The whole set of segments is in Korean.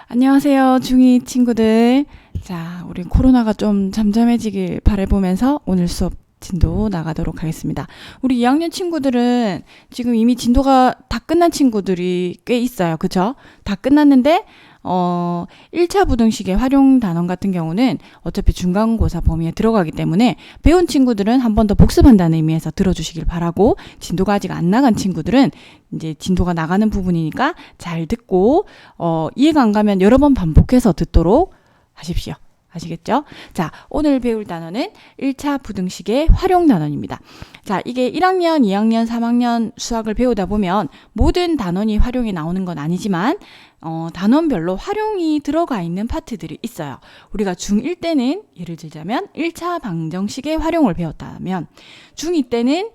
안녕하세요, 중2 친구들. 자, 우리 코로나가 좀 잠잠해지길 바라보면서 오늘 수업 진도 나가도록 하겠습니다. 우리 2학년 친구들은 지금 이미 진도가 다 끝난 친구들이 꽤 있어요. 그쵸? 다 끝났는데 1차 부등식의 활용 단원 같은 경우는 어차피 중간고사 범위에 들어가기 때문에 배운 친구들은 한 번 더 복습한다는 의미에서 들어주시길 바라고, 진도가 아직 안 나간 친구들은 이제 진도가 나가는 부분이니까 잘 듣고 이해가 안 가면 여러 번 반복해서 듣도록 하십시오. 아시겠죠? 자, 오늘 배울 단어는 1차 부등식의 활용 단원입니다. 자, 이게 1학년, 2학년, 3학년 수학을 배우다 보면 모든 단원이 활용이 나오는 건 아니지만 단원별로 활용이 들어가 있는 파트들이 있어요. 우리가 중1 때는 예를 들자면 1차 방정식의 활용을 배웠다면 중2 때는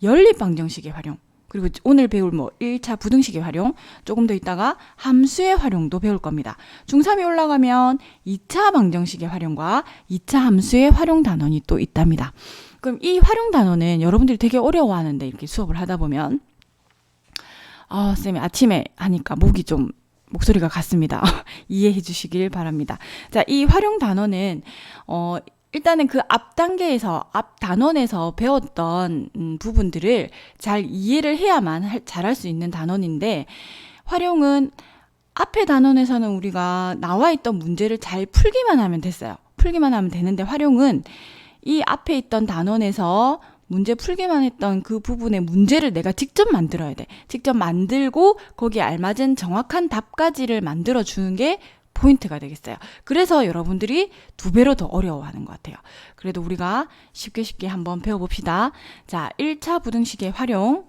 연립 방정식의 활용, 그리고 오늘 배울 1차 부등식의 활용, 조금 더 있다가 함수의 활용도 배울 겁니다. 중3이 올라가면 2차 방정식의 활용과 2차 함수의 활용 단원이 또 있답니다. 그럼 이 활용 단원은 여러분들이 되게 어려워하는데, 이렇게 수업을 하다 보면 쌤이 아침에 하니까 목소리가 갔습니다. 이해해 주시길 바랍니다. 자, 이 활용 단원은 일단은 그 앞 단계에서, 앞 단원에서 배웠던 부분들을 잘 이해를 해야만 잘할 수 있는 단원인데, 활용은 앞에 단원에서는 우리가 나와 있던 문제를 잘 풀기만 하면 됐어요. 풀기만 하면 되는데, 활용은 이 앞에 있던 단원에서 문제 풀기만 했던 그 부분의 문제를 내가 직접 만들어야 돼. 직접 만들고 거기에 알맞은 정확한 답까지를 만들어 주는 게 포인트가 되겠어요. 그래서 여러분들이 2배로 더 어려워하는 것 같아요. 그래도 우리가 쉽게 한번 배워봅시다. 자, 1차 부등식의 활용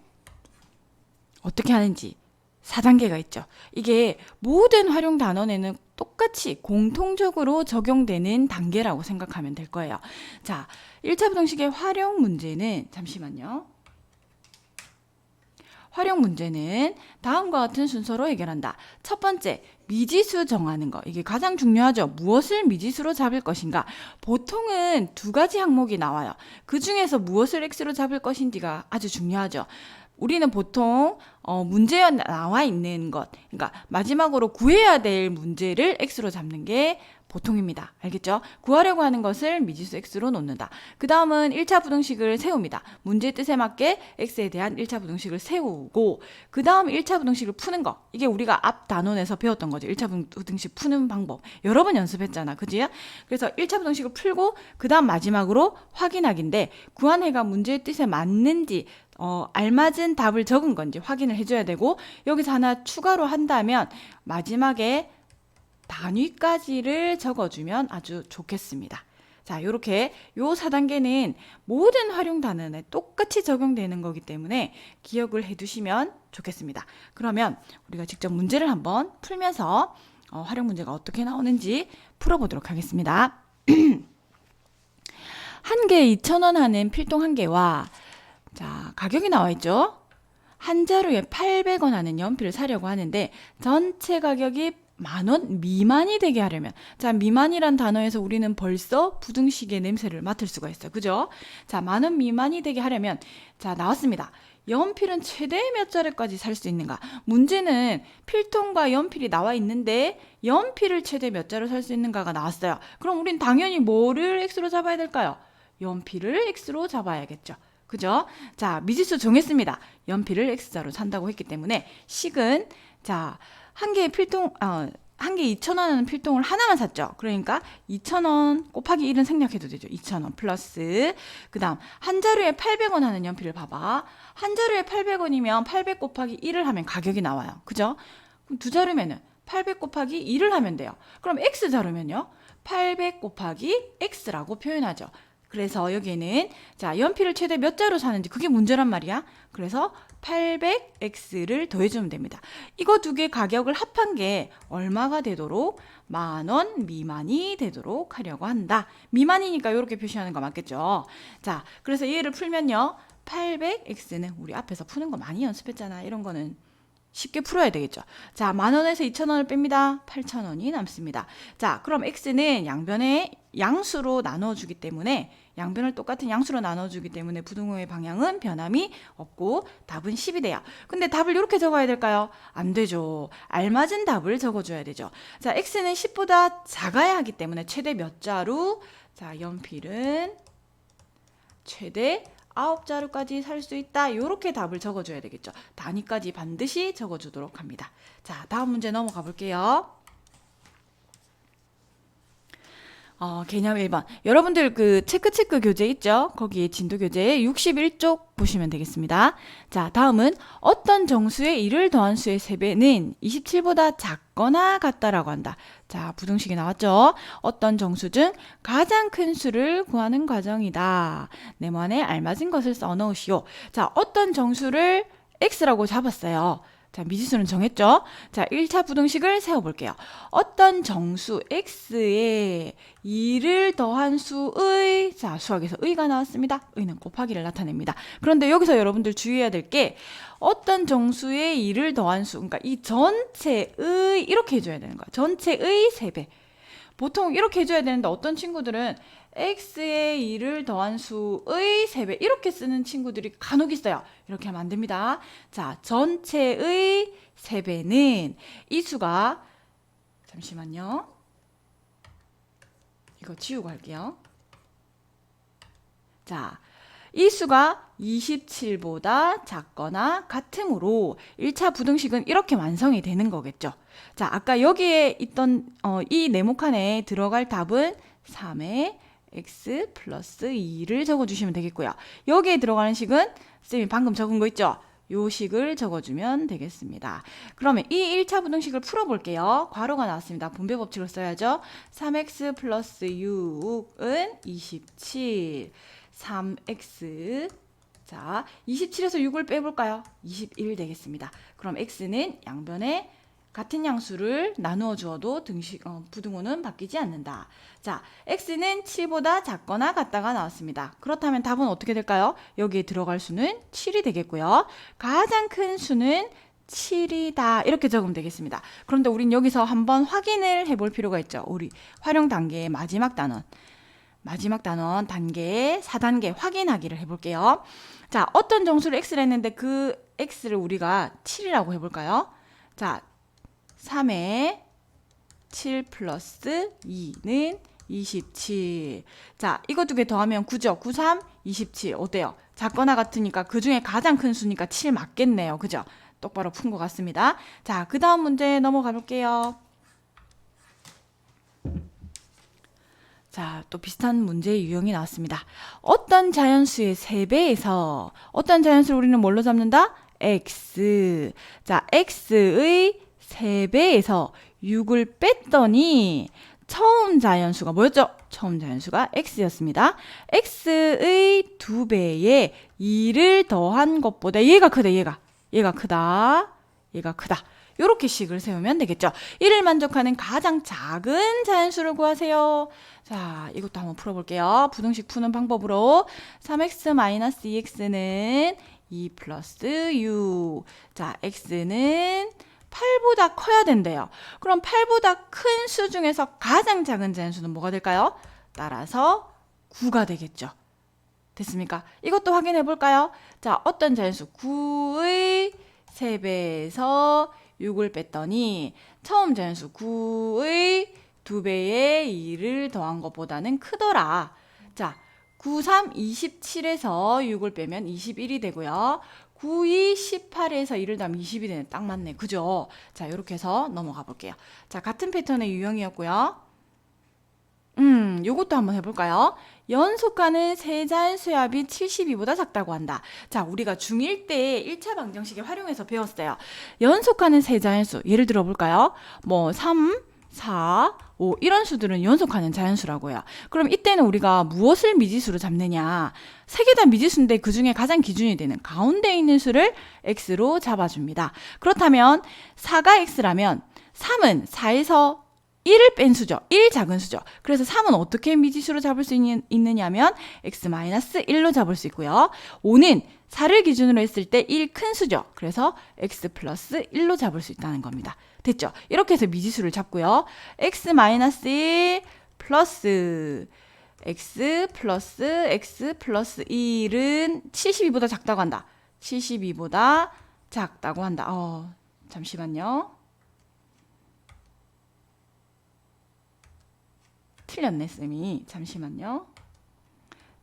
어떻게 하는지 4단계가 있죠. 이게 모든 활용 단원에는 똑같이 공통적으로 적용되는 단계라고 생각하면 될 거예요. 자, 1차 부등식의 활용 문제는, 잠시만요. 활용 문제는 다음과 같은 순서로 해결한다. 첫 번째, 미지수 정하는 거. 이게 가장 중요하죠. 무엇을 미지수로 잡을 것인가. 보통은 2가지 항목이 나와요. 그 중에서 무엇을 x로 잡을 것인지가 아주 중요하죠. 우리는 보통 문제에 나와 있는 것, 그러니까 마지막으로 구해야 될 문제를 x로 잡는 게 보통입니다. 알겠죠? 구하려고 하는 것을 미지수 x로 놓는다. 그 다음은 1차 부등식을 세웁니다. 문제의 뜻에 맞게 x에 대한 1차 부등식을 세우고, 그 다음 1차 부등식을 푸는 거. 이게 우리가 앞 단원에서 배웠던 거죠. 1차 부등식 푸는 방법. 여러 번 연습했잖아. 그지? 그래서 1차 부등식을 풀고, 그 다음 마지막으로 확인하기인데, 구한 해가 문제의 뜻에 맞는지, 알맞은 답을 적은 건지 확인을 해줘야 되고, 여기서 하나 추가로 한다면 마지막에 단위까지를 적어주면 아주 좋겠습니다. 자, 요렇게 요 4단계는 모든 활용 단원에 똑같이 적용되는 거기 때문에 기억을 해두시면 좋겠습니다. 그러면 우리가 직접 문제를 한번 풀면서 활용 문제가 어떻게 나오는지 풀어보도록 하겠습니다. 한 개에 2,000원 하는 필통 한 개와, 자, 가격이 나와 있죠? 한 자루에 800원 하는 연필을 사려고 하는데 전체 가격이 10,000원 미만이 되게 하려면, 자, 미만이란 단어에서 우리는 벌써 부등식의 냄새를 맡을 수가 있어요. 그죠? 자, 10,000원 미만이 되게 하려면, 자, 나왔습니다. 연필은 최대 몇 자루까지 살 수 있는가? 문제는 필통과 연필이 나와 있는데 연필을 최대 몇 자루 살 수 있는가가 나왔어요. 그럼 우린 당연히 뭐를 x로 잡아야 될까요? 연필을 x로 잡아야겠죠. 그죠? 자, 미지수 정했습니다. 연필을 x자로 산다고 했기 때문에 식은, 자, 한 개의 필통, 한 개 2,000원 하는 필통을 하나만 샀죠. 그러니까 2,000원 곱하기 1은 생략해도 되죠. 2,000원 플러스, 그 다음 한 자루에 800원 하는 연필을 봐봐. 한 자루에 800원이면 800 곱하기 1을 하면 가격이 나와요. 그죠? 그럼 2자루면은 800 곱하기 2를 하면 돼요. 그럼 x자루면요, 800 곱하기 x라고 표현하죠. 그래서 여기에는, 자, 연필을 최대 몇 자루 사는지 그게 문제란 말이야. 그래서 800x를 더해주면 됩니다. 이거 2개 가격을 합한 게 얼마가 되도록, 10,000원 미만이 되도록 하려고 한다. 미만이니까 이렇게 표시하는 거 맞겠죠? 자, 그래서 얘를 풀면요, 800x는 우리 앞에서 푸는 거 많이 연습했잖아. 이런 거는 쉽게 풀어야 되겠죠. 자, 10,000원에서 2,000원을 뺍니다. 8,000원이 남습니다. 자, 그럼 x는 양변에 양수로 나눠주기 때문에 양변을 똑같은 양수로 나눠주기 때문에 부등호의 방향은 변함이 없고 답은 10이 돼요. 근데 답을 이렇게 적어야 될까요? 안 되죠. 알맞은 답을 적어줘야 되죠. 자, x는 10보다 작아야 하기 때문에 최대 몇 자루? 자, 연필은 최대 9자루까지 살 수 있다. 이렇게 답을 적어줘야 되겠죠. 단위까지 반드시 적어주도록 합니다. 자, 다음 문제 넘어가 볼게요. 개념 1번. 여러분들 그 체크 교재 있죠? 거기에 진도 교재 61쪽 보시면 되겠습니다. 자, 다음은 어떤 정수의 1을 더한 수의 3배는 27보다 작거나 같다라고 한다. 자, 부등식이 나왔죠? 어떤 정수 중 가장 큰 수를 구하는 과정이다. 네모안에 알맞은 것을 써놓으시오. 자, 어떤 정수를 x라고 잡았어요. 자, 미지수는 정했죠? 자, 1차 부등식을 세워볼게요. 어떤 정수 x에 2를 더한 수의, 자, 수학에서 의가 나왔습니다. 의는 곱하기를 나타냅니다. 그런데 여기서 여러분들 주의해야 될 게 어떤 정수에 2를 더한 수, 그러니까 이 전체의 이렇게 해줘야 되는 거야. 전체의 3배. 보통 이렇게 해줘야 되는데 어떤 친구들은 x에 2를 더한 수의 3배 이렇게 쓰는 친구들이 간혹 있어요. 이렇게 하면 안 됩니다. 자, 전체의 3배는 이 수가, 잠시만요. 이거 지우고 할게요. 자, 이 수가 27보다 작거나 같으므로 1차 부등식은 이렇게 완성이 되는 거겠죠. 자, 아까 여기에 있던 이 네모칸에 들어갈 답은 3의 x 플러스 2를 적어주시면 되겠고요. 여기에 들어가는 식은 쌤이 방금 적은 거 있죠? 요 식을 적어주면 되겠습니다. 그러면 이 1차 부등식을 풀어볼게요. 괄호가 나왔습니다. 분배 법칙을 써야죠. 3x 플러스 6은 27, 3x, 자, 27에서 6을 빼볼까요? 21 되겠습니다. 그럼 x는 양변에 같은 양수를 나누어 주어도 부등호는 바뀌지 않는다. 자, x는 7보다 작거나 같다가 나왔습니다. 그렇다면 답은 어떻게 될까요? 여기에 들어갈 수는 7이 되겠고요. 가장 큰 수는 7이다. 이렇게 적으면 되겠습니다. 그런데 우린 여기서 한번 확인을 해볼 필요가 있죠. 우리 활용 단계의 마지막 단원 단계 4단계 확인하기를 해볼게요. 자, 어떤 정수를 x를 했는데 그 x를 우리가 7이라고 해볼까요? 자, 3의 7 플러스 2는 27. 자, 이거 두 개 더하면 9죠. 9, 3, 27. 어때요? 작거나 같으니까 그 중에 가장 큰 수니까 7 맞겠네요. 그죠? 똑바로 푼 것 같습니다. 자, 그 다음 문제 넘어가 볼게요. 자, 또 비슷한 문제의 유형이 나왔습니다. 어떤 자연수의 3배에서 어떤 자연수를 우리는 뭘로 잡는다? x. 자, x의 3배에서 6을 뺐더니 처음 자연수가 뭐였죠? 처음 자연수가 x였습니다. x의 2배에 2를 더한 것보다 얘가 크다. 얘가 크다. 이렇게 식을 세우면 되겠죠. 이를 만족하는 가장 작은 자연수를 구하세요. 자, 이것도 한번 풀어볼게요. 부등식 푸는 방법으로 3x-2x는 2 플러스 6. 자, x는 8보다 커야 된대요. 그럼 8보다 큰 수 중에서 가장 작은 자연수는 뭐가 될까요? 따라서 9가 되겠죠. 됐습니까? 이것도 확인해 볼까요? 자, 어떤 자연수 9의 3배에서 6을 뺐더니 처음 자연수 9의 2배에 2를 더한 것보다는 크더라. 자, 9, 3, 27에서 6을 빼면 21이 되고요. 9, 2, 18에서 1을 더하면 20이 되네. 딱 맞네. 그죠? 자, 이렇게 해서 넘어가 볼게요. 자, 같은 패턴의 유형이었고요. 요것도 한번 해볼까요? 연속하는 세자연수의 합이 72보다 작다고 한다. 자, 우리가 중1 때 1차 방정식을 활용해서 배웠어요. 연속하는 세자연수, 예를 들어 볼까요? 뭐 3, 4, 5 이런 수들은 연속하는 자연수라고 해요. 그럼 이때는 우리가 무엇을 미지수로 잡느냐? 세 개 다 미지수인데 그 중에 가장 기준이 되는 가운데 있는 수를 x로 잡아줍니다. 그렇다면 4가 x라면 3은 4에서 1을 뺀 수죠. 1 작은 수죠. 그래서 3은 어떻게 미지수로 잡을 수 있느냐면 x-1로 잡을 수 있고요. 5는 4를 기준으로 했을 때 1 큰 수죠. 그래서 x 플러스 1로 잡을 수 있다는 겁니다. 됐죠? 이렇게 해서 미지수를 잡고요. x-1 플러스 x 플러스 1은 72보다 작다고 한다. 72보다 작다고 한다. 잠시만요. 틀렸네, 쌤이. 잠시만요.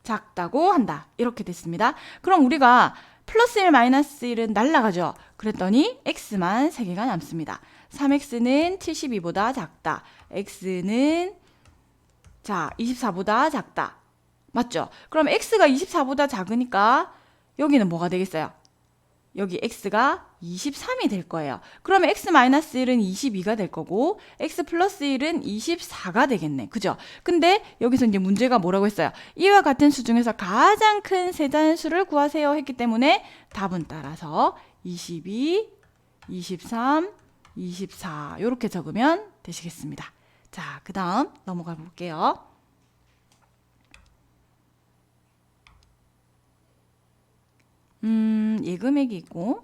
작다고 한다. 이렇게 됐습니다. 그럼 우리가 플러스 1, 마이너스 1은 날라가죠. 그랬더니 x만 3개가 남습니다. 3x는 72보다 작다. x는 24보다 작다. 맞죠? 그럼 x가 24보다 작으니까 여기는 뭐가 되겠어요? 여기 x가 23이 될 거예요. 그러면 x-1은 22가 될 거고 x 플러스 1은 24가 되겠네. 그죠? 근데 여기서 이제 문제가 뭐라고 했어요? 이와 같은 수 중에서 가장 큰 세자연수를 구하세요 했기 때문에 답은 따라서 22, 23, 24 이렇게 적으면 되시겠습니다. 자, 그 다음 넘어가 볼게요. 예금액이 있고,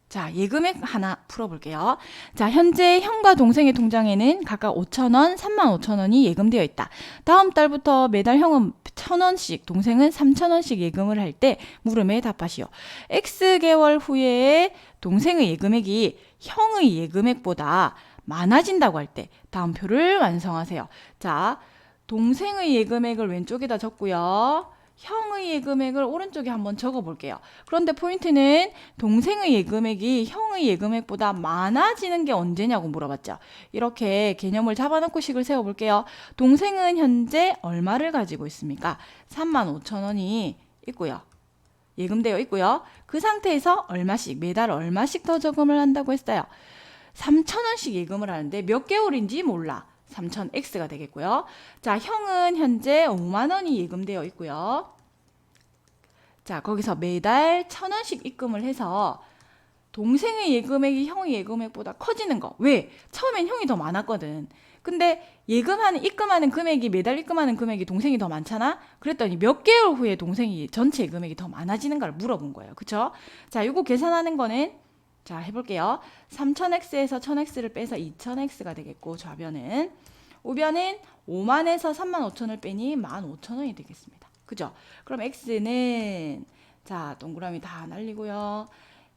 자, 예금액 하나 풀어볼게요. 자, 현재 형과 동생의 통장에는 각각 5,000원, 35,000원이 예금되어 있다. 다음 달부터 매달 형은 1,000원씩, 동생은 3,000원씩 예금을 할 때 물음에 답하시오. X개월 후에 동생의 예금액이 형의 예금액보다 많아진다고 할 때 다음 표를 완성하세요. 자, 동생의 예금액을 왼쪽에다 적고요. 형의 예금액을 오른쪽에 한번 적어볼게요. 그런데 포인트는 동생의 예금액이 형의 예금액보다 많아지는 게 언제냐고 물어봤죠. 이렇게 개념을 잡아놓고 식을 세워볼게요. 동생은 현재 얼마를 가지고 있습니까? 35,000원이 있고요. 예금되어 있고요. 그 상태에서 얼마씩, 매달 얼마씩 더 저금을 한다고 했어요. 3,000원씩 예금을 하는데 몇 개월인지 몰라. 3,000x가 되겠고요. 자, 형은 현재 5만 원이 예금되어 있고요. 자, 거기서 매달 1,000원씩 입금을 해서 동생의 예금액이 형의 예금액보다 커지는 거. 왜? 처음엔 형이 더 많았거든. 근데 입금하는 금액이, 매달 입금하는 금액이 동생이 더 많잖아? 그랬더니 몇 개월 후에 동생이 전체 예금액이 더 많아지는가를 물어본 거예요. 그쵸? 자, 이거 계산하는 거는 자, 해볼게요. 3000x에서 1000x를 빼서 2000x가 되겠고, 좌변은. 우변은 5만에서 35,000을 빼니 15,000원이 되겠습니다. 그죠? 그럼 x는, 자, 동그라미 다 날리고요.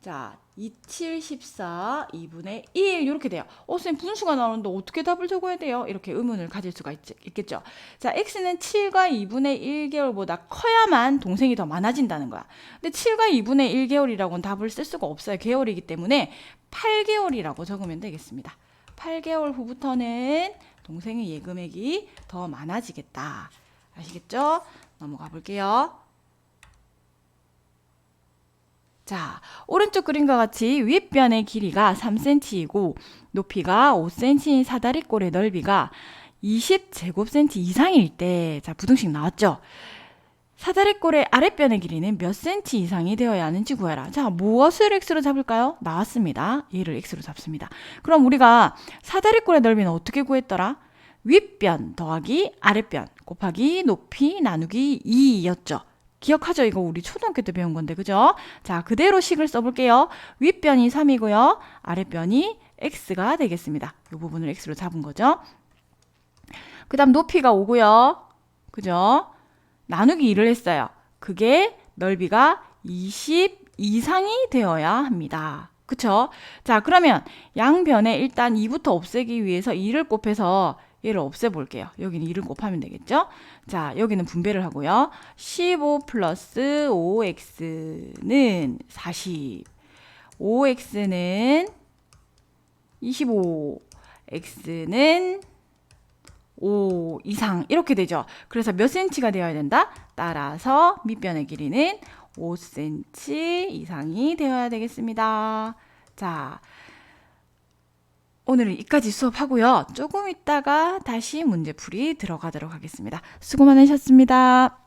자, 2714, 2분의 1 이렇게 돼요. 선생님 분수가 나오는데 어떻게 답을 적어야 돼요? 이렇게 의문을 가질 수가 있겠죠. 자, x는 7과 2분의 1개월보다 커야만 동생이 더 많아진다는 거야. 근데 7과 2분의 1개월이라고는 답을 쓸 수가 없어요. 개월이기 때문에 8개월이라고 적으면 되겠습니다. 8개월 후부터는 동생의 예금액이 더 많아지겠다. 아시겠죠? 넘어가 볼게요. 자, 오른쪽 그림과 같이 윗변의 길이가 3cm이고 높이가 5cm인 사다리꼴의 넓이가 20제곱cm 이상일 때, 자, 부등식 나왔죠? 사다리꼴의 아랫변의 길이는 몇 cm 이상이 되어야 하는지 구해라. 자, 무엇을 x로 잡을까요? 나왔습니다. 얘를 x로 잡습니다. 그럼 우리가 사다리꼴의 넓이는 어떻게 구했더라? 윗변 더하기 아랫변 곱하기 높이 나누기 2였죠. 기억하죠? 이거 우리 초등학교 때 배운 건데, 그죠? 자, 그대로 식을 써볼게요. 윗변이 3이고요. 아랫변이 x가 되겠습니다. 이 부분을 x로 잡은 거죠. 그 다음 높이가 5고요. 그죠? 나누기 2를 했어요. 그게 넓이가 20 이상이 되어야 합니다. 그쵸? 자, 그러면 양변에 일단 2부터 없애기 위해서 2를 곱해서 얘를 없애볼게요. 여기는 2를 곱하면 되겠죠? 자, 여기는 분배를 하고요. 15 플러스 5x는 40. 5x는 25. x는 5 이상 이렇게 되죠. 그래서 몇 cm가 되어야 된다? 따라서 밑변의 길이는 5cm 이상이 되어야 되겠습니다. 자, 오늘은 여기까지 수업하고요. 조금 있다가 다시 문제풀이 들어가도록 하겠습니다. 수고 많으셨습니다.